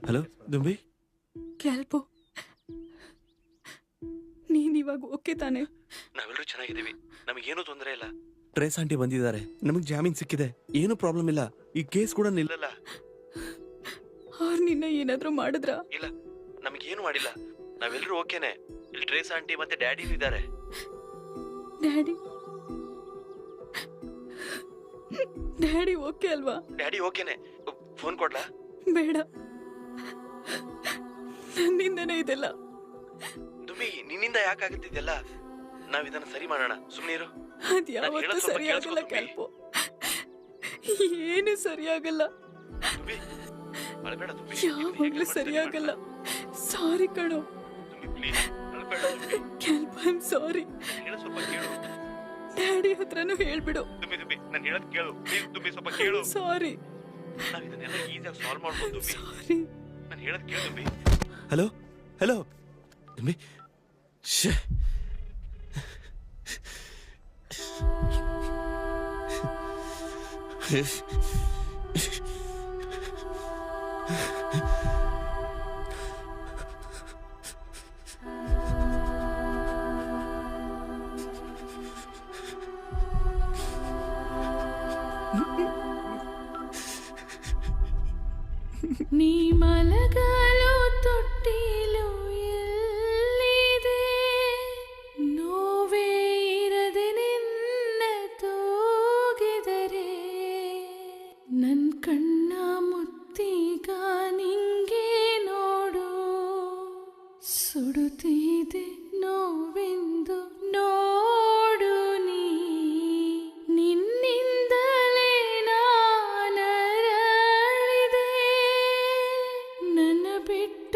Hello ದುಂಬಿ, ಕ್ಯಾಲ್ಪೋ, ನೀನ್ ಇವಾಗ ಓಕೆ ತಾನೆ? ನಾವೆಲ್ಲರೂ ಚೆನ್ನಾಗಿದ್ದೀವಿ, ನಮಗೇನು ತೊಂದರೆ ಇಲ್ಲ. ಟ್ರೇಸ್ ಆಂಟಿ ಬಂದಿದ್ದಾರೆ, ನಮಗೆ ಜಾಮೀನ್ ಸಿಕ್ಕಿದೆ, ಏನು ಪ್ರಾಬ್ಲಮ್ ಇಲ್ಲ. ಈ ಕೇಸ್ ಕೂಡ ನಿಲ್ಲಲ್ಲ. ಅವ್ರು ನಿನ್ನ ಏನಾದ್ರೂ ಮಾಡಿದ್ರ? ಇಲ್ಲ, ನಮಗೇನು ಮಾಡಿಲ್ಲ, ನಾವೆಲ್ಲರೂ ಓಕೆನೆ. ಇಲ್ಲಿ ಟ್ರೇಸ್ ಆಂಟಿ ಮತ್ತೆ ಡ್ಯಾಡಿ ಇದ್ದಾರೆ. ಡ್ಯಾಡಿ ಡ್ಯಾಡಿ ಓಕೆ ಅಲ್ವಾ? ಡ್ಯಾಡಿ ಓಕೆನೆ. ಫೋನ್ ಕೊಡ್ಲಾ? ಬೇಡ, ನನ್ನಿಂದನೇ ಇದೆಲ್ಲ. ದುಂಬಿ, ನಿನ್ನಿಂದ ಯಾಕಾಗುತ್ತಿದ್ದೆಲ್ಲ? ನಾವ್ ಇದನ್ನ ಸರಿ ಮಾಡೋಣ, ಸುಮ್ಮನಿರು. ಅದ್ ಯಾವತ್ತೂ ಸರಿಯಾಗಲ್ಲ ಕ್ಯಾಲ್ಪೋ, ಏನು ಸರಿಯಾಗಲ್ಲ, ದುಂಬಿ ಅಳ್ಬೇಡ ದುಂಬಿ, ಯಾವಾಗ್ಲೂ ಸರಿಯಾಗಲ್ಲ. ಸಾರಿ ಕಣೋ ದುಂಬಿ, ಪ್ಲೀಸ್ ಅಳ್ಬೇಡ ದುಂಬಿ. ಕ್ಯಾಲ್ಪೋ, ಐ ಆಮ್ ಸಾರಿ. ಹೇಳ, ಸ್ವಲ್ಪ ಕೇಳು ಡ್ಯಾಡಿ ಹತ್ರನೂ ಹೇಳ್ಬಿಡು. ದುಂಬಿ. ದುಂಬಿ, ನಾನು ಹೇಳೋದು ಕೇಳು ಪ್ಲೀಸ್ ದುಂಬಿ, ಸ್ವಲ್ಪ ಕೇಳು. ಸಾರಿ, ನಾವ್ ಇದನ್ನೆಲ್ಲ ಈಸಿಯಾಗಿ ಸಾಲ್ವ್ ಮಾಡ್ಬೋದು ದುಂಬಿ. ಸಾರಿ. ನಾನು ಹೇಳೋದು ಕೇಳು ದುಂಬಿ. ಹಲೋ ಹಲೋ ದುಂಬಿ, ಶ್ಶೇ. ನೀ ಮಲಗಲು ತೊಟ್ಟಿಲು ಎಲ್ಲಿದೆ, ನೋವೇ ಇರದೆ ನಿನ್ನ ತೂಗಿದರೆ, ನನ್ ಕಣ್ಣ ಮುತ್ತೀಗ ನಿಂಗೆ ನೋಡು, ಸುಡುತ್ತಿದೆ ನೋವೆಂದು ನೋಡು ನೀ, ನಿನ್ನಿಂದಲೇ ನಾನರಳಿದೆ, ನನ್ನ ಬಿಟ್ಟು